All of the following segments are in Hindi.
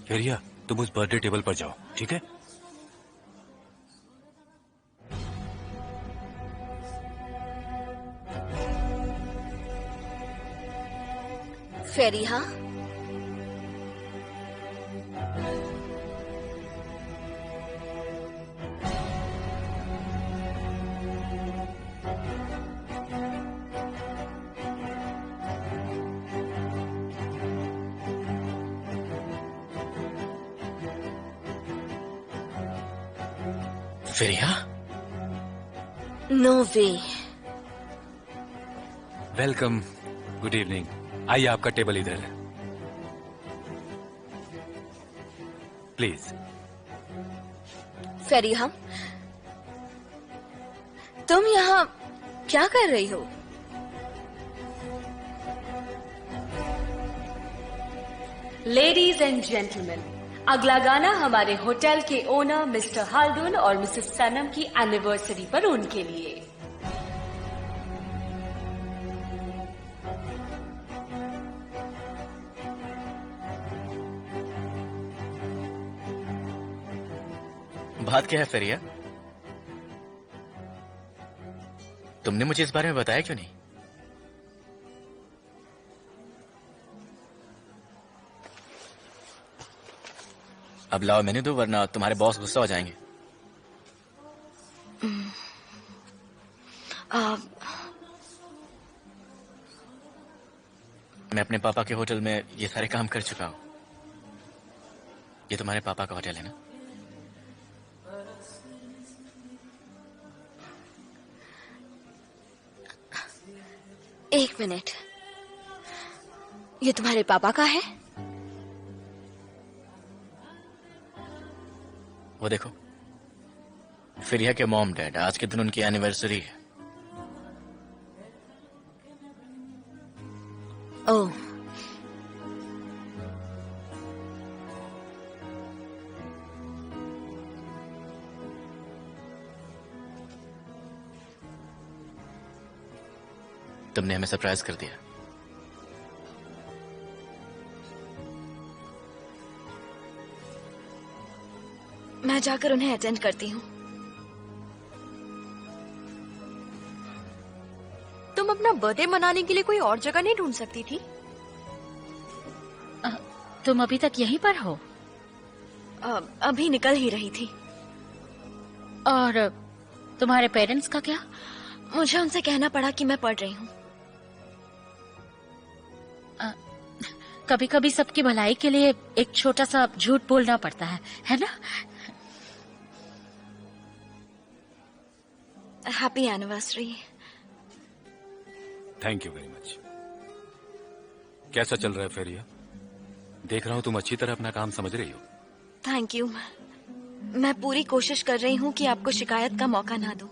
फेरिया, तुम उस बर्थडे टेबल पर जाओ, ठीक है? Feriya, Feriya? No way. Welcome, good evening. आइए, आपका टेबल इधर है, प्लीज। फेरिया, तुम यहाँ क्या कर रही हो? लेडीज एंड जेंटलमैन, अगला गाना हमारे होटल के ओनर मिस्टर हाल्डून और मिसेस सनम की एनिवर्सरी पर उनके लिए। बात क्या है फेरिया? तुमने मुझे इस बारे में बताया क्यों नहीं? अब लाओ मेन्यू दो, वरना तुम्हारे बॉस गुस्सा हो जाएंगे। मैं अपने पापा के होटल में ये सारे काम कर चुका हूं। ये तुम्हारे पापा का होटल है ना? एक मिनट, ये तुम्हारे पापा का है? वो देखो, फेरिया के मॉम डैड, आज के दिन उनकी एनिवर्सरी है। ओह, तुमने हमें सरप्राइज कर दिया। मैं जाकर उन्हें अटेंड करती हूँ। तुम अपना बर्थडे मनाने के लिए कोई और जगह नहीं ढूंढ सकती थी? तुम अभी तक यहीं पर हो? अभी निकल ही रही थी। और तुम्हारे पेरेंट्स का क्या? मुझे उनसे कहना पड़ा कि मैं पढ़ रही हूँ। कभी कभी सबकी भलाई के लिए एक छोटा सा झूठ बोलना पड़ता है ना? Happy anniversary. Thank you very much. कैसा चल रहा है फेरिया? देख रहा हूं तुम अच्छी तरह अपना काम समझ रही हो। Thank you. मैं पूरी कोशिश कर रही हूँ कि आपको शिकायत का मौका ना दूं।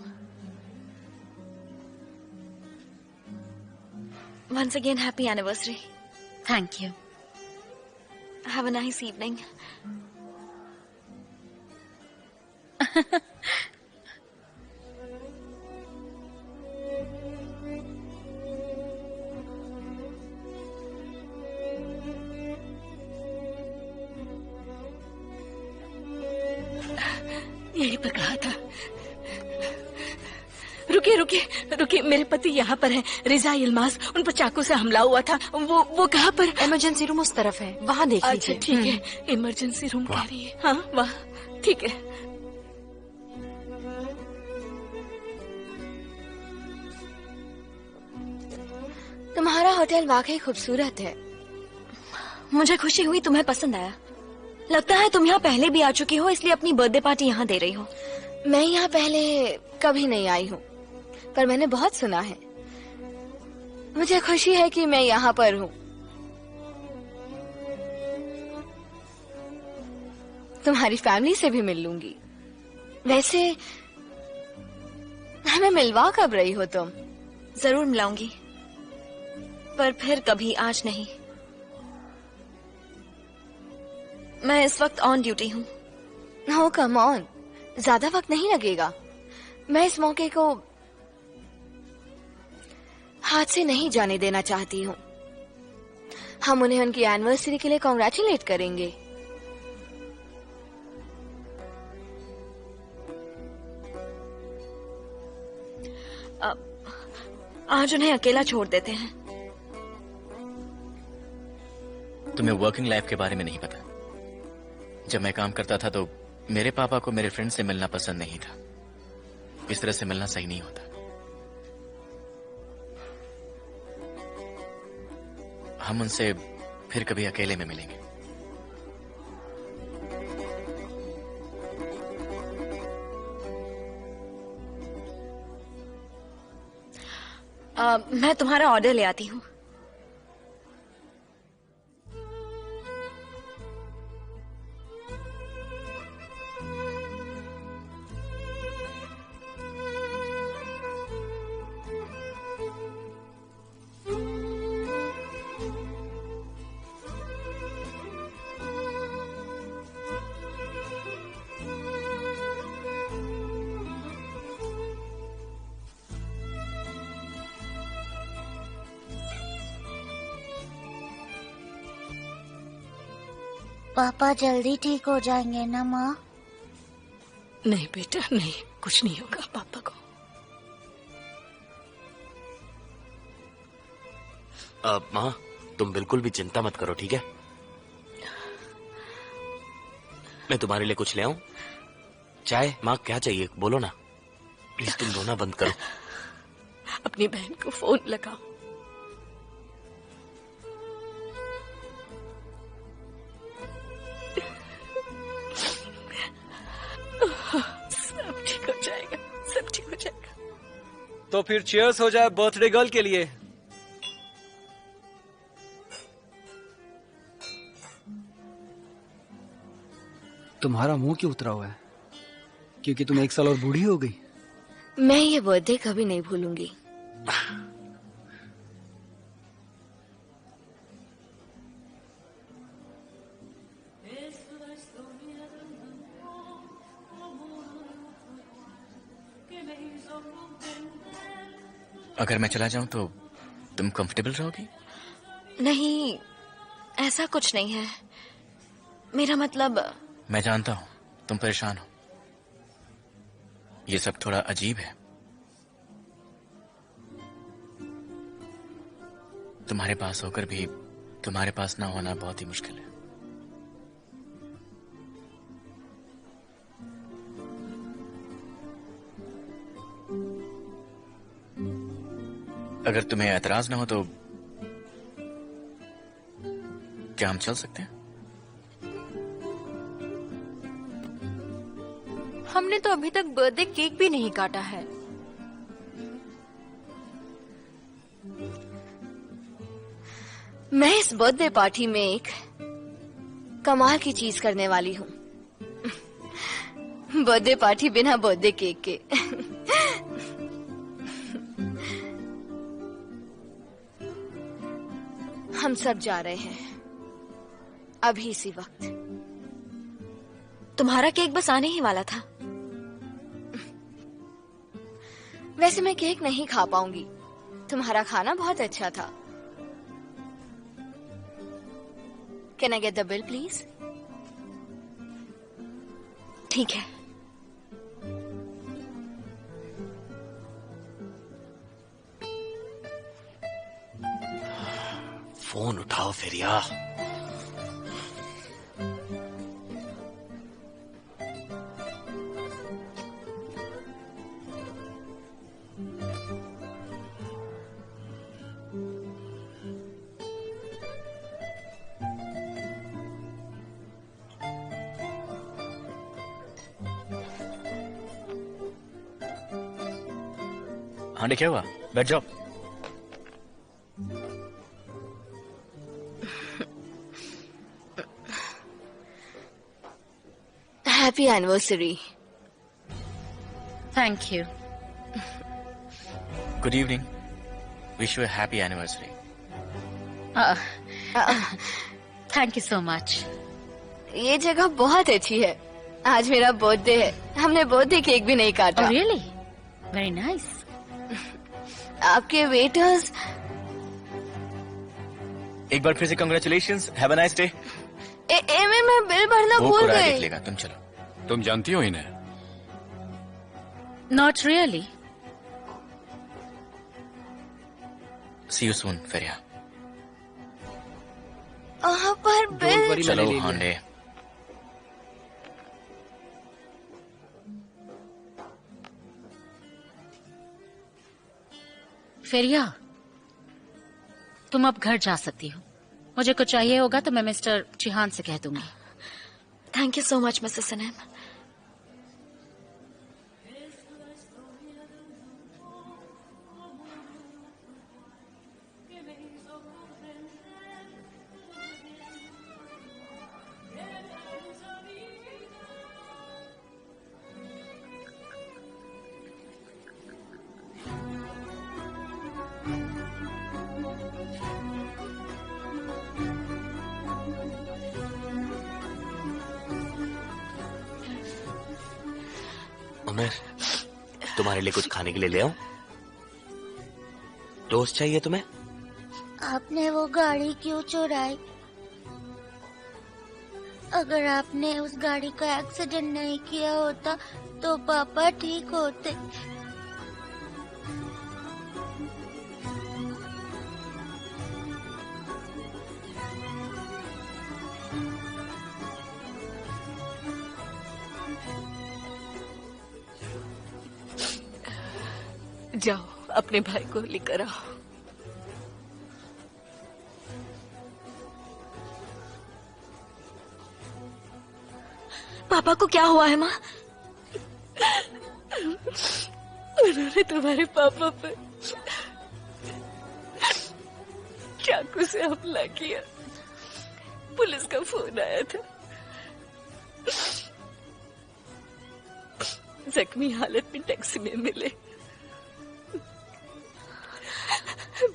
Once again happy anniversary. Thank you. Have a nice evening. यही पर कहा था। रुकिए रुकिए रुकिए, मेरे पति यहाँ पर हैं, रिजा इल्मास। उन पर चाकू से हमला हुआ था। वो कहाँ पर? इमरजेंसी रूम उस तरफ है, वहाँ देख लीजिए। अच्छा ठीक है, इमरजेंसी रूम कह रही है। हाँ वाह, ठीक है। तुम्हारा होटल वाकई खूबसूरत है। मुझे खुशी हुई तुम्हें पसंद आया। लगता है तुम यहाँ पहले भी आ चुकी हो, इसलिए अपनी बर्थडे पार्टी यहाँ दे रही हो। मैं यहाँ पहले कभी नहीं आई हूँ, पर मैंने बहुत सुना है। मुझे खुशी है कि मैं यहाँ पर हूँ। तुम्हारी फैमिली से भी मिल लूंगी। वैसे हमें मिलवा कब रही हो तुम? जरूर मिलाऊंगी, पर फिर कभी, आज नहीं। मैं इस वक्त ऑन ड्यूटी हूँ। नो कम ऑन, ज्यादा वक्त नहीं लगेगा। मैं इस मौके को हाथ से नहीं जाने देना चाहती हूँ। हम उन्हें उनकी एनिवर्सरी के लिए कॉन्ग्रेचुलेट करेंगे। आज उन्हें अकेला छोड़ देते हैं। तुम्हें वर्किंग लाइफ के बारे में नहीं पता। जब मैं काम करता था तो मेरे पापा को मेरे फ्रेंड से मिलना पसंद नहीं था। इस तरह से मिलना सही नहीं होता। हम उनसे फिर कभी अकेले में मिलेंगे। मैं तुम्हारा ऑर्डर ले आती हूँ। पापा जल्दी ठीक हो जाएंगे ना माँ? नहीं बेटा, नहीं, कुछ नहीं होगा पापा को। माँ, तुम बिल्कुल भी चिंता मत करो, ठीक है? मैं तुम्हारे लिए कुछ ले आऊं? चाय? माँ क्या चाहिए बोलो ना, प्लीज तुम रोना बंद करो। अपनी बहन को फोन लगाओ। सब ठीक हो जाएगा, सब ठीक हो जाएगा। तो फिर चीयर्स हो जाए बर्थडे गर्ल के लिए। तुम्हारा मुंह क्यों उतरा हुआ है? क्योंकि तुम 1 साल और बूढ़ी हो गई। मैं ये बर्थडे कभी नहीं भूलूंगी। अगर मैं चला जाऊं तो तुम कंफर्टेबल रहोगी? नहीं, ऐसा कुछ नहीं है। मेरा मतलब। मैं जानता हूं तुम परेशान हो। ये सब थोड़ा अजीब है। तुम्हारे पास होकर भी तुम्हारे पास ना होना बहुत ही मुश्किल है। अगर तुम्हें एतराज ना हो तो क्या हम चल सकते हैं? हमने तो अभी तक बर्थडे केक भी नहीं काटा है। मैं इस बर्थडे पार्टी में एक कमाल की चीज करने वाली हूँ। बर्थडे पार्टी बिना बर्थडे केक के। हम सब जा रहे हैं अभी इसी वक्त। तुम्हारा केक बस आने ही वाला था। वैसे मैं केक नहीं खा पाऊंगी। तुम्हारा खाना बहुत अच्छा था। Can I get the bill please? ठीक है। फोन उठाओ फिर यार। हाँ क्या हुआ? बैठ जाओ। Happy anniversary. Thank you. Good evening. Wish you happy anniversary. Thank you so much. ये जगह बहुत अच्छी है। आज मेरा बर्थडे है। हमने बर्थडे केक भी नहीं काटा। रियली? Very nice. आपके वेटर्स। एक बार फिर से congratulations, have a nice day. मैं बिल भरना वो भूल कुराया गई। देख लेगा, तुम चलो। तुम जानती हो इन्हें? Not really. See you soon Feriya. पर बिल। वरी, चलो मैंने ले लिया। हांडे। फेरिया, तुम अब घर जा सकती हो। मुझे कुछ चाहिए होगा तो मैं मिस्टर चिहान से कह दूंगी। Thank you so much Mrs Sanam. Umer, तुम्हारे लिए कुछ खाने के लिए ले आऊं? टोस्ट चाहिए तुम्हें? आपने वो गाड़ी क्यों चुराई? अगर आपने उस गाड़ी का एक्सीडेंट नहीं किया होता तो पापा ठीक होते। जाओ अपने भाई को लेकर आओ। पापा को क्या हुआ है माँ? उन्होंने तुम्हारे पापा पर चाकू से हमला किया। पुलिस का फोन आया था। जख्मी हालत में टैक्सी में मिले।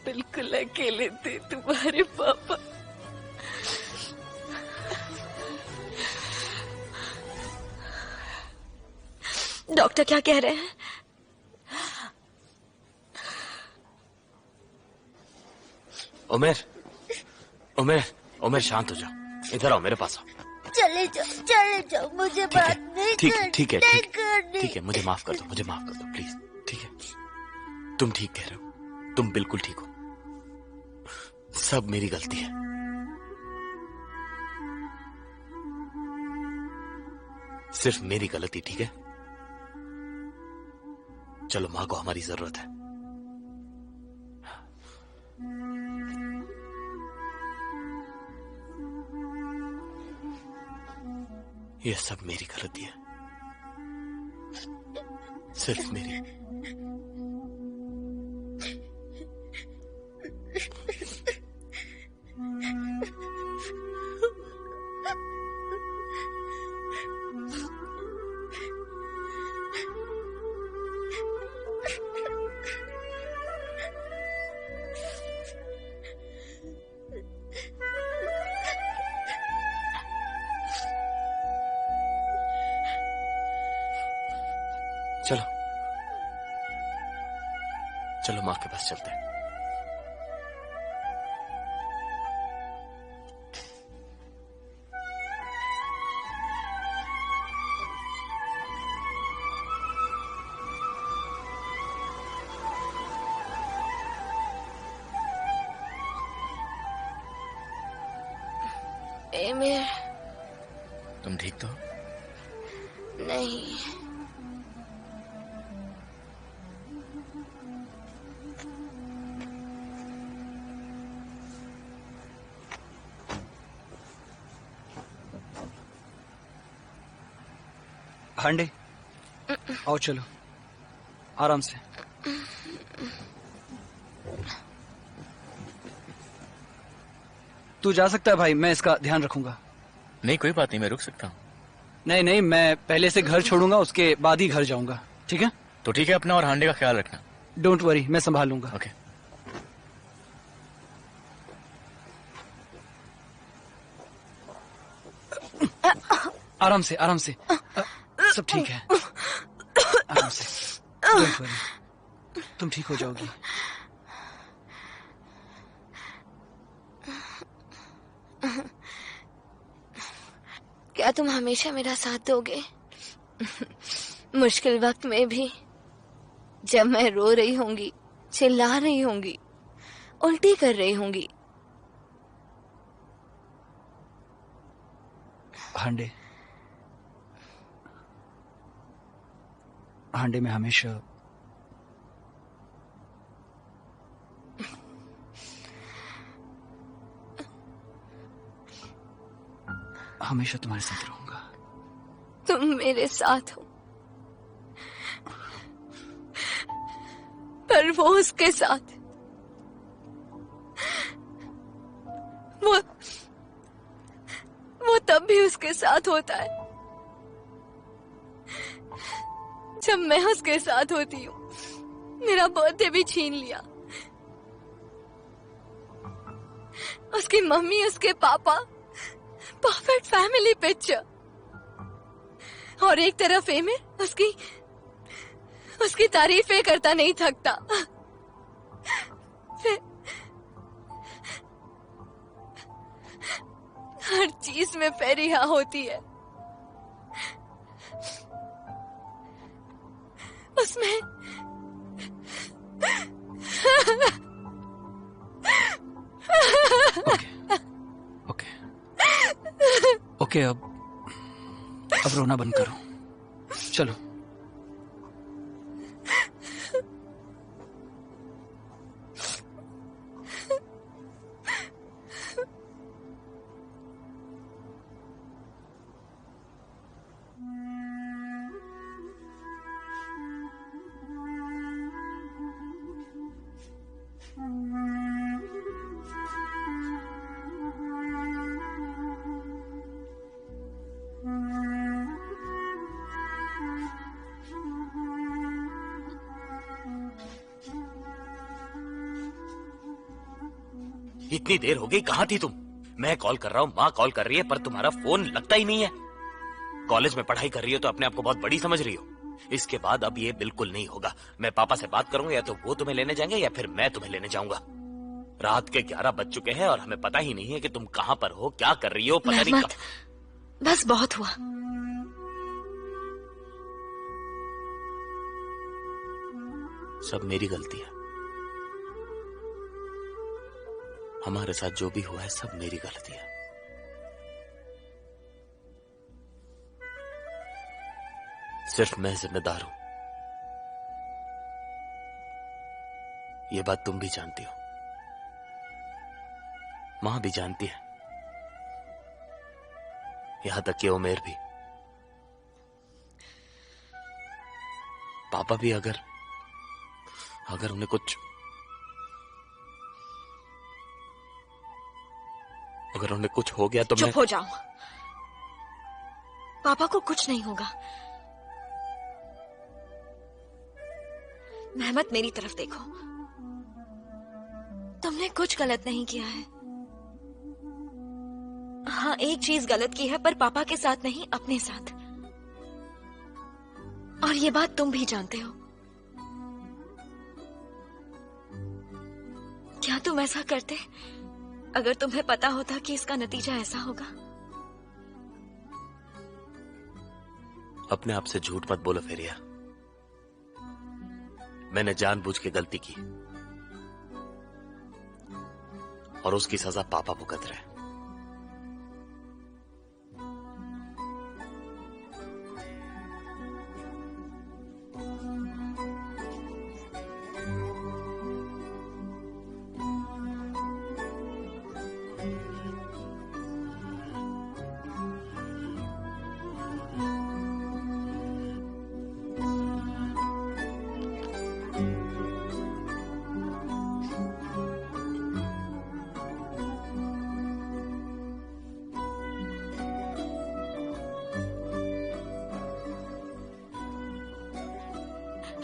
बिल्कुल अकेले थे तुम्हारे पापा। डॉक्टर क्या कह रहे हैं? उमेर, उमेर, उमेर शांत हो जाओ। इधर आओ, मेरे पास आओ। चले जाओ, मुझे बात नहीं ठीक करनी। है, ठीक है, नहीं ठीक करनी। ठीक है, मुझे माफ कर दो, मुझे माफ कर दो प्लीज। ठीक है, तुम ठीक कह रहे हो, तुम बिल्कुल ठीक हो। सब मेरी गलती है। सिर्फ मेरी गलती, ठीक है? चलो, माँ को हमारी जरूरत है। यह सब मेरी गलती है, सिर्फ मेरी। चलो, चलो माँ के पास चलते हैं। एमिर, तुम ठीक तो हो? नहीं। हांडे, आओ चलो, आराम से। तू जा सकता है भाई, मैं इसका ध्यान रखूंगा। नहीं, कोई बात नहीं, मैं रुक सकता हूँ। नहीं नहीं, मैं पहले से घर छोड़ूंगा, उसके बाद ही घर जाऊंगा, ठीक है? तो ठीक है, अपना और हांडे का ख्याल रखना। डोंट वरी, मैं संभाल लूंगा। ओके। आराम से, आराम से। सब ठीक है, आराम से। डोंट वरी, तुम ठीक हो जाओगी। क्या तुम हमेशा मेरा साथ दोगे? मुश्किल वक्त में भी, जब मैं रो रही होंगी, चिल्ला रही होंगी, उल्टी कर रही होंगी। हांडे, हांडे में हमेशा हमेशा तुम्हारे साथ रहूंगा। तुम मेरे साथ हो, पर वो उसके साथ, वो तब भी उसके साथ होता है जब मैं उसके साथ होती हूँ। मेरा बर्थडे भी छीन लिया। उसकी मम्मी, उसके पापा, परफेक्ट फैमिली पिक्चर, और एक तरफ एमिर उसकी तारीफें करता नहीं थकता। हर चीज में फेरिया होती है, उसमें ओके, अब रोना बंद करो। चलो। इतनी देर हो गई, कहाँ थी तुम? मैं कॉल कर रहा हूँ, माँ कॉल कर रही है, पर तुम्हारा फोन लगता ही नहीं है। कॉलेज में पढ़ाई कर रही हो तो अपने आप को बहुत बड़ी समझ रही हो। इसके बाद अब ये बिल्कुल नहीं होगा। मैं पापा से बात करूंगा, या तो वो तुम्हें लेने जाएंगे या फिर मैं तुम्हें लेने जाऊंगा। रात के 11 बज चुके हैं और हमें पता ही नहीं है कि तुम कहाँ पर हो, क्या कर रही हो, पता नहीं। बस बहुत हुआ। सब मेरी गलती है। हमारे साथ जो भी हुआ है सब मेरी गलती है। सिर्फ मैं जिम्मेदार हूं। ये बात तुम भी जानती हो, मां भी जानती है, यहां तक कि उमेर भी। पापा भी अगर उन्हें कुछ हो गया तो चुप हो जाओ। पापा को कुछ नहीं होगा। मेहमत, मेरी तरफ देखो। तुमने कुछ गलत नहीं किया है। हाँ, एक चीज गलत की है, पर पापा के साथ नहीं, अपने साथ। और ये बात तुम भी जानते हो। क्या तुम ऐसा करते अगर तुम्हें पता होता कि इसका नतीजा ऐसा होगा? अपने आप से झूठ मत बोलो फेरिया। मैंने जानबूझ के गलती की और उसकी सजा पापा भुगत रहे।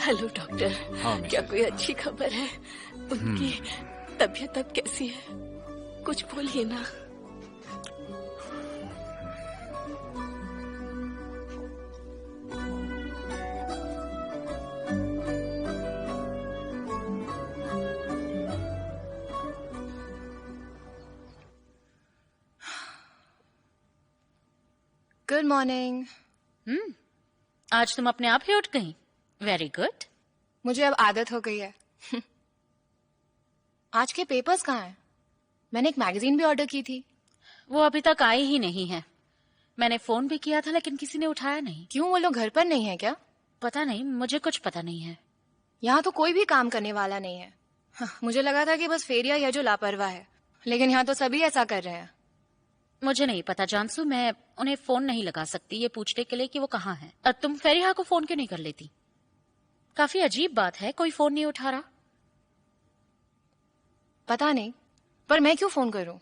Hello doctor. हाँ, क्या कोई अच्छी खबर है? उनकी तबीयत अब कैसी है? कुछ बोलिए ना। Good morning. आज तुम अपने आप ही उठ गई। Very good. मुझे अब आदत हो गई है। आज के पेपर्स कहाँ हैं? मैंने एक मैगजीन भी ऑर्डर की थी। वो अभी तक आई ही नहीं है। मैंने फोन भी किया था लेकिन किसी ने उठाया नहीं। क्यों, वो लोग घर पर नहीं है क्या? पता नहीं, मुझे कुछ पता नहीं है। यहाँ तो कोई भी काम करने वाला नहीं है। मुझे लगा था कि बस फेरिया या जो लापरवाह है, लेकिन यहाँ तो सभी ऐसा कर रहे हैं। मुझे नहीं पता जानसू, मैं उन्हें फोन नहीं लगा सकती ये पूछने के लिए कि वो कहाँ है। और तुम फेरिया को फोन क्यों नहीं कर लेती? काफी अजीब बात है, कोई फोन नहीं उठा रहा। पता नहीं, पर मैं क्यों फोन करूं?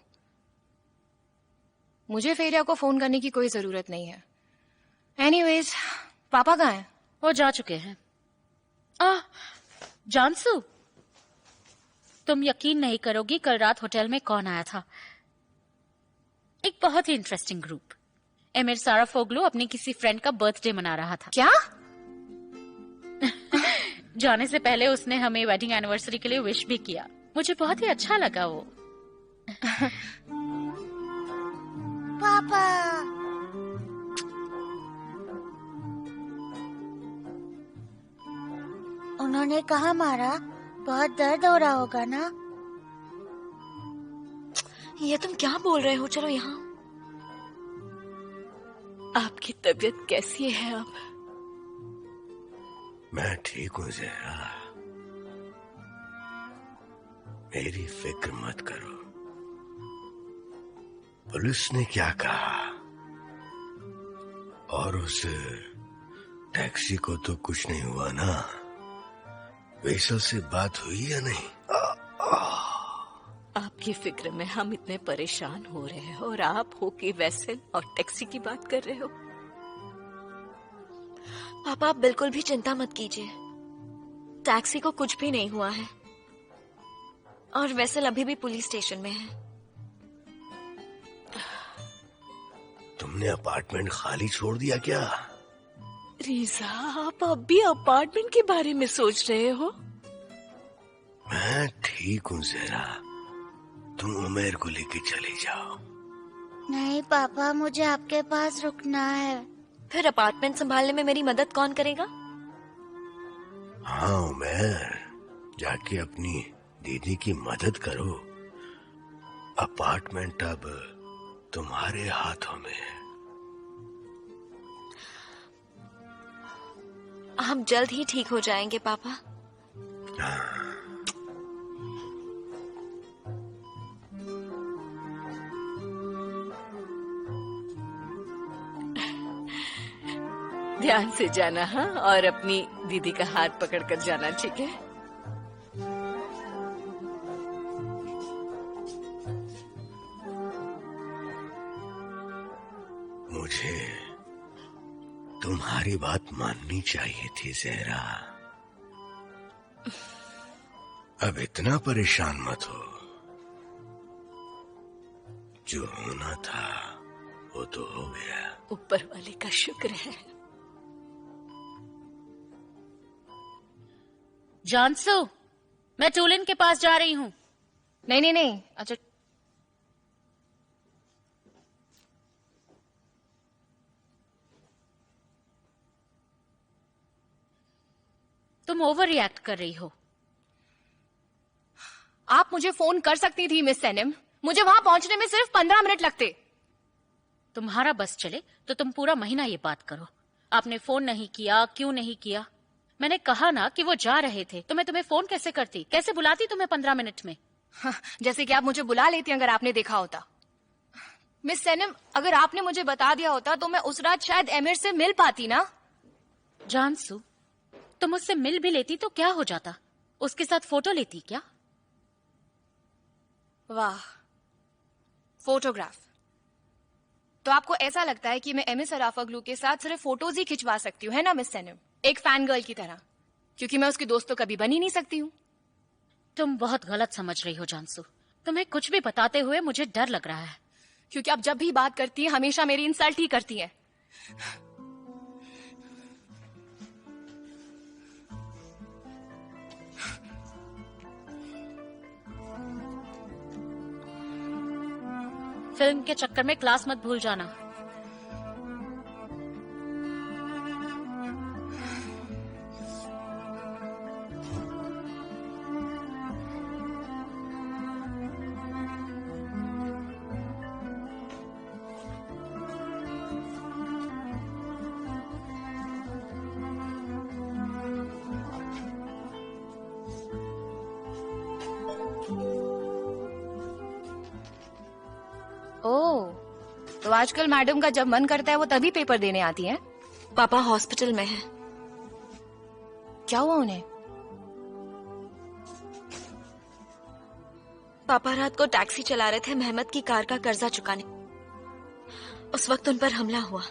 मुझे फेरिया को फोन करने की कोई जरूरत नहीं है। एनीवेज, पापा कहाँ हैं? वो जा चुके हैं। जानसू, तुम यकीन नहीं करोगी कल रात होटल में कौन आया था। एक बहुत ही इंटरेस्टिंग ग्रुप। एमिर साराफोग्लू अपनी किसी फ्रेंड का बर्थडे मना रहा था। क्या? जाने से पहले उसने हमें वेडिंग एनिवर्सरी के लिए विश भी किया। मुझे बहुत ही अच्छा लगा वो। पापा, उन्होंने कहा मारा? बहुत दर्द हो रहा होगा ना? ये तुम क्या बोल रहे हो? चलो यहाँ। आपकी तबीयत कैसी है अब? मैं ठीक हूँ ज़हरा, मेरी फिक्र मत करो। पुलिस ने क्या कहा? और उस टैक्सी को तो कुछ नहीं हुआ ना? वेसल से बात हुई या नहीं? आपकी फिक्र में हम इतने परेशान हो रहे हैं और आप हो कि वेसल और टैक्सी की बात कर रहे हो। पापा, आप बिल्कुल भी चिंता मत कीजिए। टैक्सी को कुछ भी नहीं हुआ है और वेसल अभी भी पुलिस स्टेशन में है। तुमने अपार्टमेंट खाली छोड़ दिया क्या? रीजा, आप अब भी अपार्टमेंट के बारे में सोच रहे हो? मैं ठीक हूँ ज़हरा, तुम उमेर को लेके चले जाओ। नहीं पापा, मुझे आपके पास रुकना है। फिर अपार्टमेंट संभालने में मेरी मदद कौन करेगा? हाँ उमेर, जाके अपनी दीदी की मदद करो। अपार्टमेंट अब तुम्हारे हाथों में है। हम जल्द ही ठीक हो जाएंगे पापा। ध्यान से जाना, हाँ, और अपनी दीदी का हाथ पकड़कर जाना, ठीक है? मुझे तुम्हारी बात माननी चाहिए थी ज़हरा। अब इतना परेशान मत हो। जो होना था वो तो हो गया। ऊपर वाले का शुक्र है। जानसू, मैं टूलिन के पास जा रही हूँ। नहीं नहीं नहीं, अच्छा तुम ओवर रिएक्ट कर रही हो। आप मुझे फोन कर सकती थी मिस सैनम। मुझे वहां पहुंचने में सिर्फ 15 मिनट लगते। तुम्हारा बस चले तो तुम पूरा महीना ये बात करो। आपने फोन नहीं किया, क्यों नहीं किया? मैंने कहा ना कि वो जा रहे थे, तो मैं तुम्हें फोन कैसे करती, कैसे बुलाती तुम्हें 15 मिनट में? हाँ, जैसे कि आप मुझे बुला लेती अगर आपने देखा होता। मिस सैनम, अगर आपने मुझे बता दिया होता तो मैं उस रात शायद एमिर से मिल पाती ना। जानसू, तुम उससे मिल भी लेती तो क्या हो जाता? उसके साथ फोटो लेती क्या? वाह, फोटोग्राफ। तो आपको ऐसा लगता है कि मैं एमिर सराफोग्लू के साथ सिर्फ फोटोज ही खिंचवा सकती हूँ, है ना मिस सैनम? एक फैन गर्ल की तरह, क्योंकि मैं उसकी दोस्त तो कभी बन ही नहीं सकती हूँ। तुम बहुत गलत समझ रही हो जानसू। तुम्हें कुछ भी बताते हुए मुझे डर लग रहा है। क्योंकि आप जब भी बात करती हैं हमेशा मेरी इंसल्ट ही करती हैं। फिल्म के चक्कर में क्लास मत भूल जाना। ओह, तो आजकल मैडम का जब मन करता है वो तभी पेपर देने आती हैं? पापा हॉस्पिटल में है। क्या हुआ उन्हें? पापा रात को टैक्सी चला रहे थे मेहमत की कार का कर्जा चुकाने। उस वक्त उन पर हमला हुआ।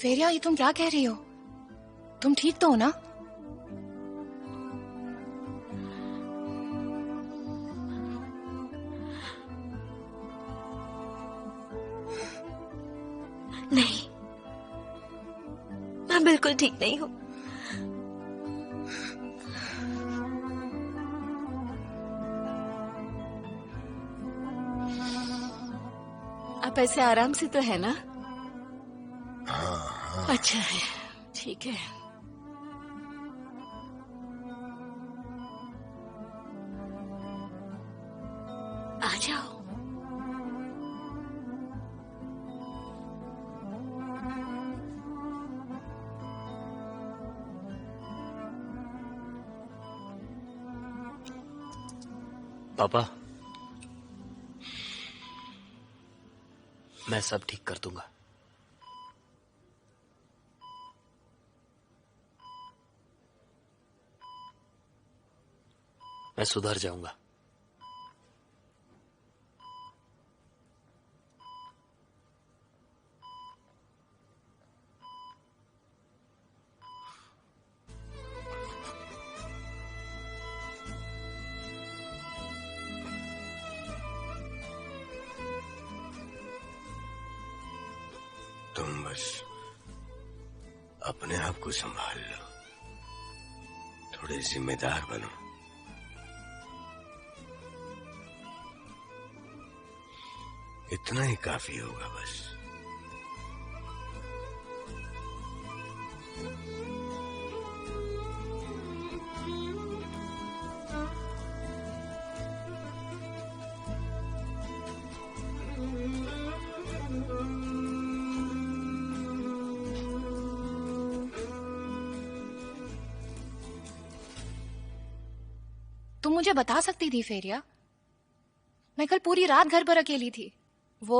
फेरिया, ये तुम क्या कह रही हो? तुम ठीक तो हो ना? नहीं, मैं बिल्कुल ठीक नहीं हूँ। आप ऐसे आराम से तो है ना? हाँ। अच्छा है, ठीक है। आ जाओ। पापा, मैं सब ठीक कर दूंगा। मैं सुधर जाऊंगा। तुम बस अपने आप को संभाल लो, थोड़े जिम्मेदार बनो। इतना ही काफी होगा बस। तुम मुझे बता सकती थी फेरिया, मैं कल पूरी रात घर पर अकेली थी। वो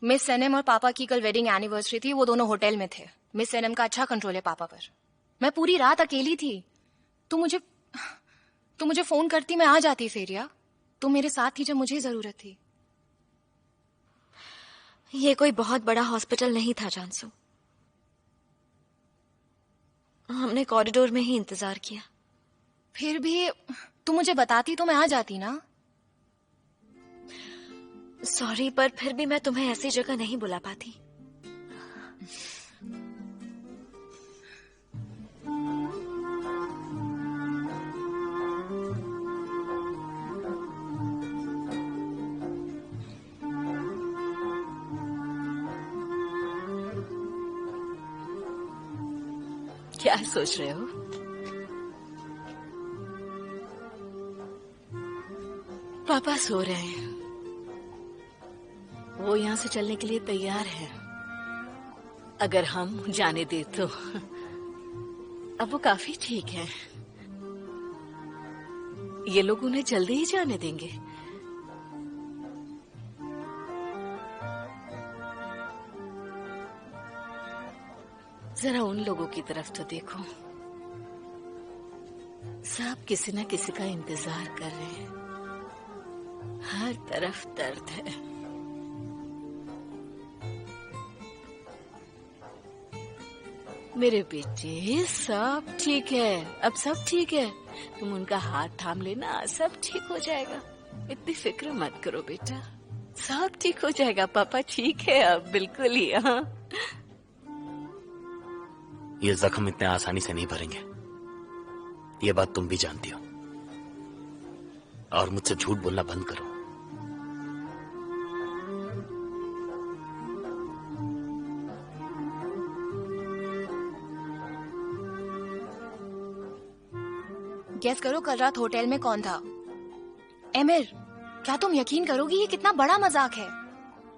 मिस सैनम और पापा की कल वेडिंग एनिवर्सरी थी, वो दोनों होटल में थे। मिस सैनम का अच्छा कंट्रोल है पापा पर। मैं पूरी रात अकेली थी। तुम मुझे फोन करती, मैं आ जाती फेरिया। तुम मेरे साथ थी जब मुझे जरूरत थी। ये कोई बहुत बड़ा हॉस्पिटल नहीं था जानसू। हमने कॉरिडोर में ही इंतजार किया। फिर भी तुम मुझे बताती तो मैं आ जाती ना। सॉरी, पर फिर भी मैं तुम्हें ऐसी जगह नहीं बुला पाती। क्या सोच रहे हो? पापा सो रहे हैं, वो यहाँ से चलने के लिए तैयार है। अगर हम जाने दे तो अब वो काफी ठीक है। ये लोग उन्हें जल्दी ही जाने देंगे। जरा उन लोगों की तरफ तो देखो, सब किसी न किसी का इंतजार कर रहे हैं। हर तरफ दर्द है। मेरे बेटे, सब ठीक है, अब सब ठीक है। तुम उनका हाथ थाम लेना, सब ठीक हो जाएगा। इतनी फिक्र मत करो बेटा, सब ठीक हो जाएगा। पापा ठीक है अब, बिल्कुल ही। हाँ, ये जख्म इतने आसानी से नहीं भरेंगे, ये बात तुम भी जानती हो। और मुझसे झूठ बोलना बंद करो। गेस करो कल रात होटल में कौन था? एमिर, क्या तुम यकीन करोगी ये कितना बड़ा मजाक है?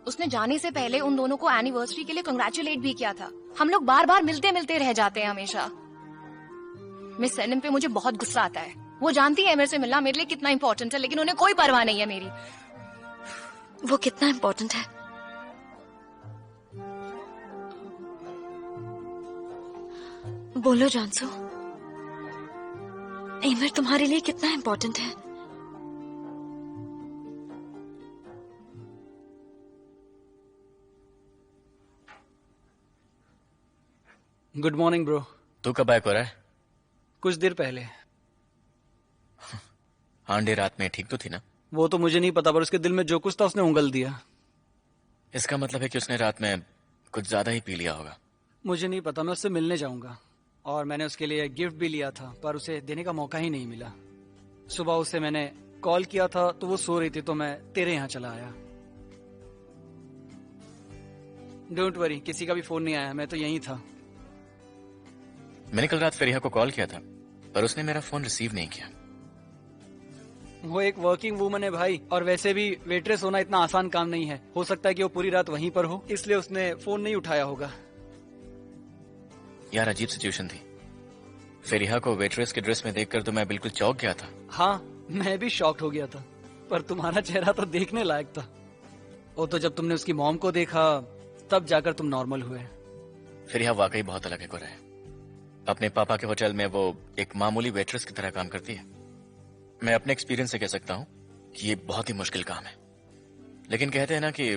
उसने जाने से पहले उन दोनों को एनिवर्सरी के लिए कंग्रेचुलेट भी किया था। हम लोग बार बार मिलते मिलते रह जाते हैं हमेशा। मिस सैनम पे मुझे बहुत गुस्सा आता है। वो जानती है एमिर से मिलना मेरे लिए कितना इंपॉर्टेंट है, लेकिन उन्हें कोई परवाह नहीं है मेरी। वो कितना इंपॉर्टेंट है बोलो जानसो, एमर तुम्हारे लिए कितना इम्पोर्टेंट है? Good morning bro. तू कब बैक हो रहा है? कुछ देर पहले। आंडे रात में ठीक तो थी ना? वो तो मुझे नहीं पता, पर उसके दिल में जो कुछ था उसने उंगल दिया। इसका मतलब है कि उसने रात में कुछ ज्यादा ही पी लिया होगा। मुझे नहीं पता, मैं उससे मिलने जाऊंगा और मैंने उसके लिए गिफ्ट भी लिया था, पर उसे देने का मौका ही नहीं मिला। सुबह उसे मैंने कॉल किया था तो वो सो रही थी, तो मैं तेरे यहाँ चला आया। डोंट वरी, किसी का भी फोन नहीं आया, मैं तो यहीं था। मैंने कल रात फेरिया को कॉल किया था, पर उसने मेरा फोन रिसीव नहीं किया। वो एक वर्किंग वूमन है भाई, और वैसे भी वेट्रेस होना इतना आसान काम नहीं है। हो सकता है कि वो पूरी रात वहीं पर हो, इसलिए उसने फोन नहीं उठाया होगा। यार अजीब सिचुएशन थी। फेरिया को वेट्रेस के ड्रेस में देखकर तो मैं बिल्कुल चौंक गया था। हाँ, मैं भी शॉक्ड हो गया था, पर तुम्हारा चेहरा तो देखने लायक था। वो तो जब तुमने उसकी मॉम को देखा तब जाकर तुम नॉर्मल हुए। फेरिया वाकई बहुत अलग है गुरु है। अपने पापा के होटल में वो एक मामूली वेट्रेस की तरह काम करती है। मैं अपने एक्सपीरियंस से कह सकता हूँ कि ये बहुत ही मुश्किल काम है, लेकिन कहते हैं ना कि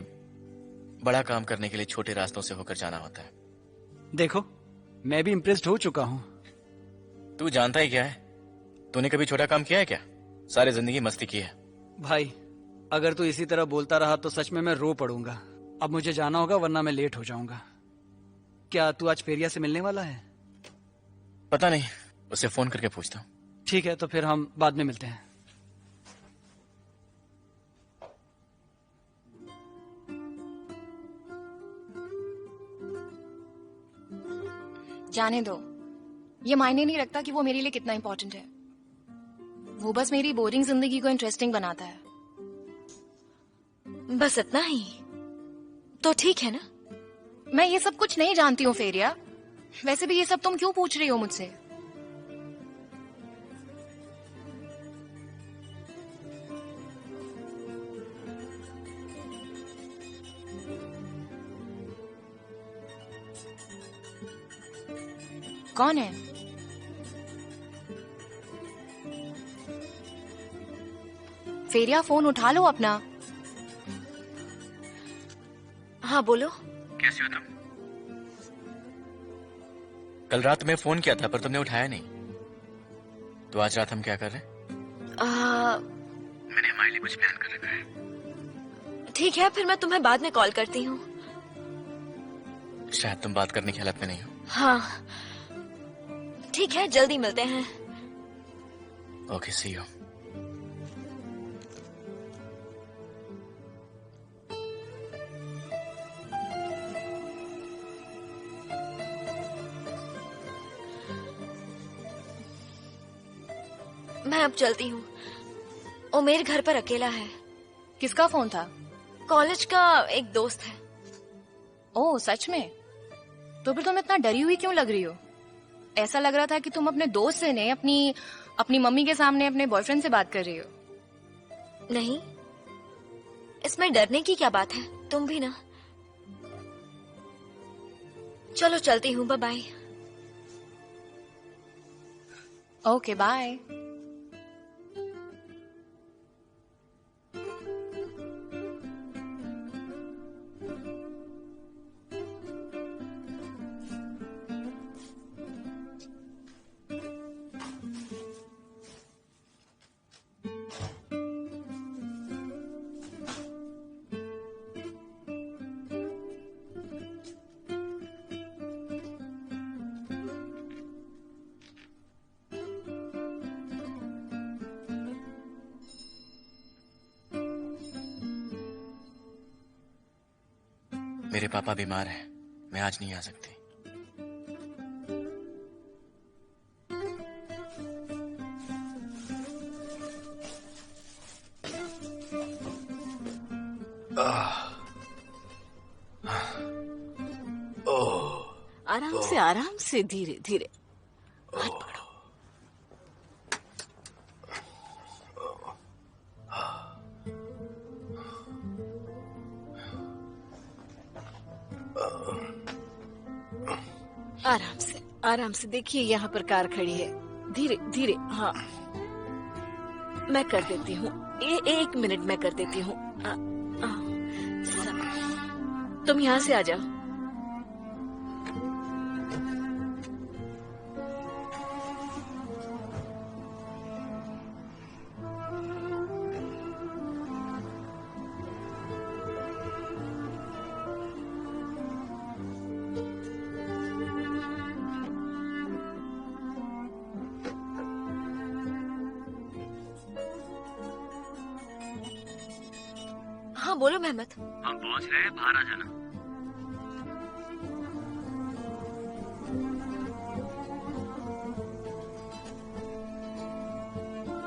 बड़ा काम करने के लिए छोटे रास्तों से होकर जाना होता है। देखो, मैं भी इम्प्रेस्ड हो चुका हूँ। तू जानता ही क्या है? तूने कभी छोटा काम किया है क्या? सारी जिंदगी मस्ती की है। भाई, अगर तू इसी तरह बोलता रहा तो सच में मैं रो पड़ूंगा। अब मुझे जाना होगा, वरना मैं लेट हो जाऊंगा। क्या तू आज फेरिया से मिलने वाला है? पता नहीं, उसे फोन करके पूछता हूँ। ठीक है, तो फिर हम बाद में मिलते हैं। जाने दो, ये मायने नहीं रखता कि वो मेरे लिए कितना इंपॉर्टेंट है। वो बस मेरी बोरिंग जिंदगी को इंटरेस्टिंग बनाता है। बस इतना ही तो ठीक है ना? मैं ये सब कुछ नहीं जानती हूँ फेरिया। वैसे भी ये सब तुम क्यों पूछ रही हो मुझसे? कौन है? फेरिया, फोन उठा लो अपना। हाँ बोलो। कैसे हो तुम? कल रात में फोन किया था पर तुमने उठाया नहीं। तो आज रात हम क्या कर रहे हैं? मैंने हमारे लिए कुछ प्लान कर रखा है। ठीक है, फिर मैं तुम्हें बाद में कॉल करती हूँ। शायद तुम बात करने की हालत में नहीं हो। हाँ ठीक है, जल्दी मिलते हैं। Okay, see you. मैं अब चलती हूँ। उमेर घर पर अकेला है। किसका फोन था? कॉलेज का एक दोस्त है। ओह, सच में? तो फिर तुम इतना डरी हुई क्यों लग रही हो? ऐसा लग रहा था कि तुम अपने दोस्त से नहीं, अपनी मम्मी के सामने अपने बॉयफ्रेंड से बात कर रही हो। नहीं, इसमें डरने की क्या बात है? तुम भी ना। चलो चलती हूँ, बाय बाय। Okay, bye. मेरे पापा बीमार हैं, मैं आज नहीं आ सकती। आराम से, धीरे धीरे। मत पड़ो। आराम से। आराम से देखिए, यहाँ पर कार खड़ी है। धीरे धीरे। हाँ, मैं कर देती हूँ। एक मिनट में कर देती हूँ। तुम यहाँ से आ जाओ। हाँ बोलो मेहमद। हम पहुंच रहे हैं, बाहर आ जाना।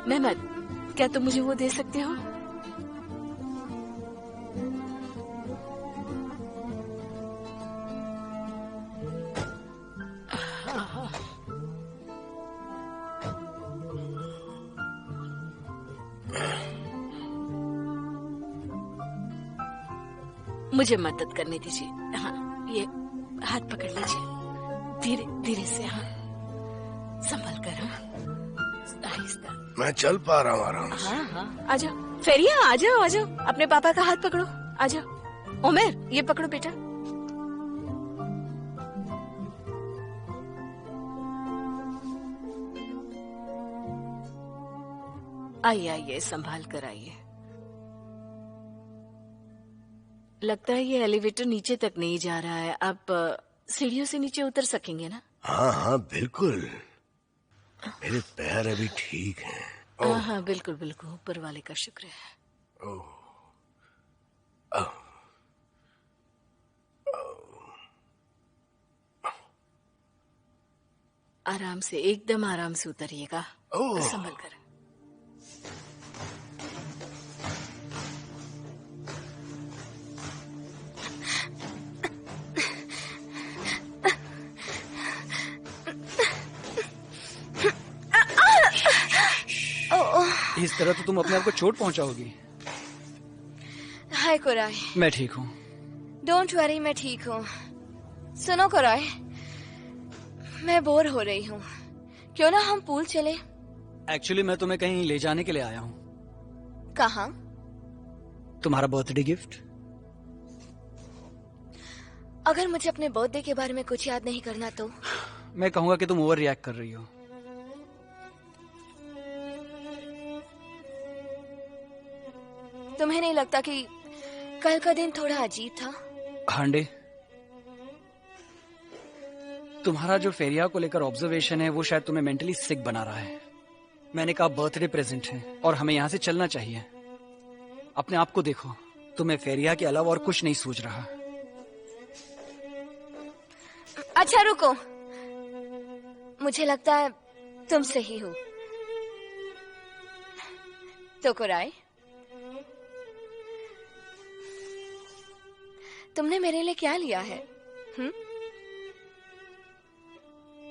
मेहमद, क्या तुम मुझे वो दे सकते हो? मुझे मदद करने दीजिए। हाँ, ये हाथ पकड़ लीजिए, धीरे धीरे से। हाँ, संभल कर। हाँ, आहिस्ता। मैं चल पा रहा हूँ आराम से। हाँ हाँ, आ जाओ फेरिया, आ जाओ आ जाओ। अपने पापा का हाथ पकड़ो, आ जाओ। उमेर, ये पकड़ो बेटा। आइए आइए, संभाल कर आइए। लगता है ये एलिवेटर नीचे तक नहीं जा रहा है। आप सीढ़ियों से नीचे उतर सकेंगे ना? हाँ हाँ बिल्कुल, मेरे पैर अभी ठीक हैं। हाँ हाँ बिल्कुल बिल्कुल, ऊपर वाले का शुक्र है। ओह, आराम से, एकदम आराम से उतरिएगा, संभल कर। इस तरह तो तुम अपने आप को चोट पहुंचाओगी। हाय कुराई। मैं ठीक हूँ। डोंट वरी, मैं ठीक हूँ। सुनो कुराई, मैं बोर हो रही हूँ, क्यों ना हम पूल चले? एक्चुअली मैं तुम्हें कहीं ले जाने के लिए आया हूँ। कहाँ? तुम्हारा बर्थडे गिफ्ट। अगर मुझे अपने बर्थडे के बारे में कुछ याद नहीं करना तो? मैं कहूंगा कि तुम ओवर रिएक्ट कर रही हो। तुम्हें नहीं लगता कि कल का दिन थोड़ा अजीब था? हांडे, तुम्हारा जो फेरिया को लेकर ऑब्जर्वेशन है वो शायद तुम्हें मेंटली सिक बना रहा है। मैंने कहा बर्थडे प्रेजेंट है और हमें यहाँ से चलना चाहिए। अपने आप को देखो, तुम्हें फेरिया के अलावा और कुछ नहीं सूझ रहा। अच्छा रुको, मुझे लगता है तुम सही हो। तो कुराई, तुमने मेरे लिए क्या लिया है?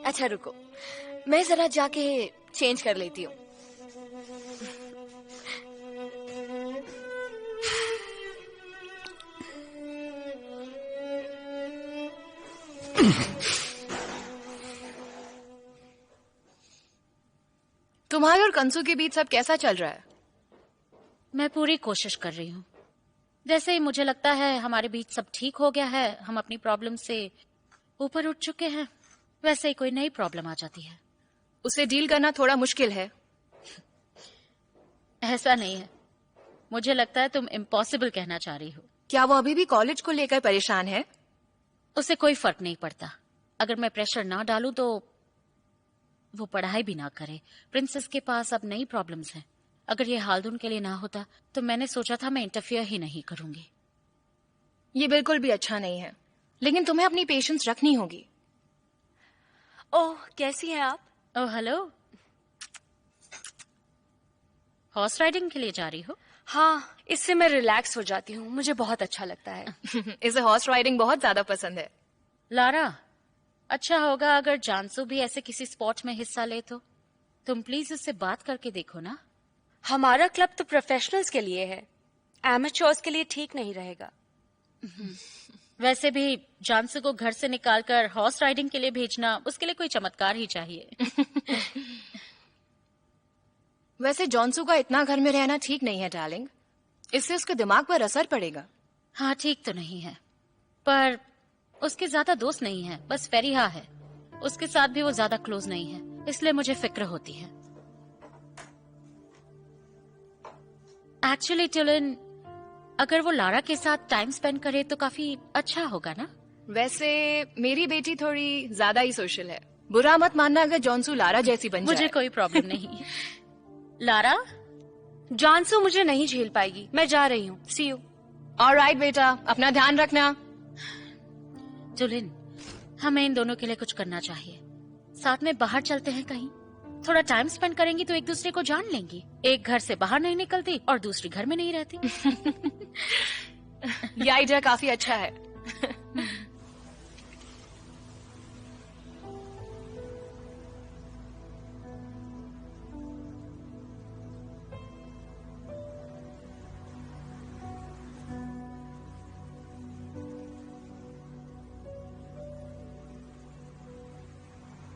अच्छा रुको, मैं जरा जाके चेंज कर लेती हूँ। तुम्हारे और कंसू के बीच सब कैसा चल रहा है? मैं पूरी कोशिश कर रही हूँ। जैसे ही मुझे लगता है हमारे बीच सब ठीक हो गया है, हम अपनी प्रॉब्लम से ऊपर उठ चुके हैं, वैसे ही कोई नई प्रॉब्लम आ जाती है। उसे डील करना थोड़ा मुश्किल है। ऐसा नहीं है, मुझे लगता है तुम इम्पॉसिबल कहना चाह रही हो। क्या वो अभी भी कॉलेज को लेकर परेशान है? उसे कोई फर्क नहीं पड़ता। अगर मैं प्रेशर ना डालूं तो वो पढ़ाई भी ना करे। प्रिंसेस के पास अब नई प्रॉब्लम्स हैं। अगर ये हालदून के लिए ना होता तो मैंने सोचा था मैं इंटरफियर ही नहीं करूंगी। ये बिल्कुल भी अच्छा नहीं है, लेकिन तुम्हें अपनी पेशेंस रखनी होगी। ओह, कैसी हैं आप? ओह हेलो, हॉर्स राइडिंग के लिए जा रही हो? हाँ, इससे मैं रिलैक्स हो जाती हूँ, मुझे बहुत अच्छा लगता है। इसे हॉर्स राइडिंग बहुत ज्यादा पसंद है। लारा, अच्छा होगा अगर जानसू भी ऐसे किसी स्पोर्ट में हिस्सा ले तो। तुम प्लीज उससे बात करके देखो ना। हमारा क्लब तो प्रोफेशनल्स के लिए है, एमेच्योर्स के लिए ठीक नहीं रहेगा। वैसे भी जानसू को घर से निकालकर हॉर्स राइडिंग के लिए भेजना, उसके लिए कोई चमत्कार ही चाहिए। वैसे जॉनसू का इतना घर में रहना ठीक नहीं है डार्लिंग, इससे उसके दिमाग पर असर पड़ेगा। हाँ ठीक तो नहीं है, पर उसके ज्यादा दोस्त नहीं है, बस फेरिहा है। उसके साथ भी वो ज्यादा क्लोज नहीं है, इसलिए मुझे फिक्र होती है। एक्चुअली टिलिन, अगर वो लारा के साथ टाइम स्पेंड करे तो काफी अच्छा होगा ना। वैसे मेरी बेटी थोड़ी ज्यादा ही सोशल है, बुरा मत मानना अगर जॉनसू लारा जैसी बन जाए। मुझे कोई प्रॉब्लम नहीं। लारा, जॉनसू मुझे नहीं झेल पाएगी, मैं जा रही हूँ। सी यू। ऑलराइट बेटा, अपना ध्यान रखना। जुलिन, हमें इन दोनों के लिए कुछ करना चाहिए। साथ में बाहर चलते हैं कहीं, थोड़ा टाइम स्पेंड करेंगी तो एक दूसरे को जान लेंगी। एक घर से बाहर नहीं निकलती और दूसरी घर में नहीं रहती। ये आइडिया काफी अच्छा है।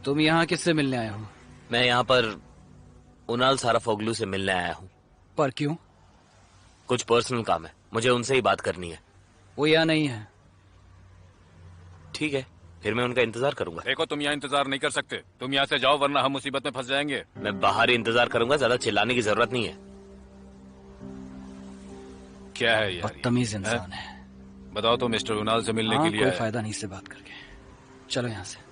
तुम यहाँ किससे मिलने आए हो? मैं यहाँ पर उनाल साराफोगलू से मिलने आया हूँ। पर क्यों? कुछ पर्सनल काम है, मुझे उनसे ही बात करनी है। वो यहाँ नहीं है। ठीक है, फिर मैं उनका इंतजार करूंगा। देखो, तुम यहाँ इंतजार नहीं कर सकते, तुम यहाँ से जाओ वरना हम मुसीबत में फंस जाएंगे। मैं बाहर ही इंतजार करूंगा, ज्यादा चिल्लाने की जरूरत नहीं है। क्या है यार, बदतमीज इंसान है। बताओ तो मिस्टर उनाल से मिलने के लिए कोई आए। फायदा नहीं इससे बात करके। चलो यहाँ से।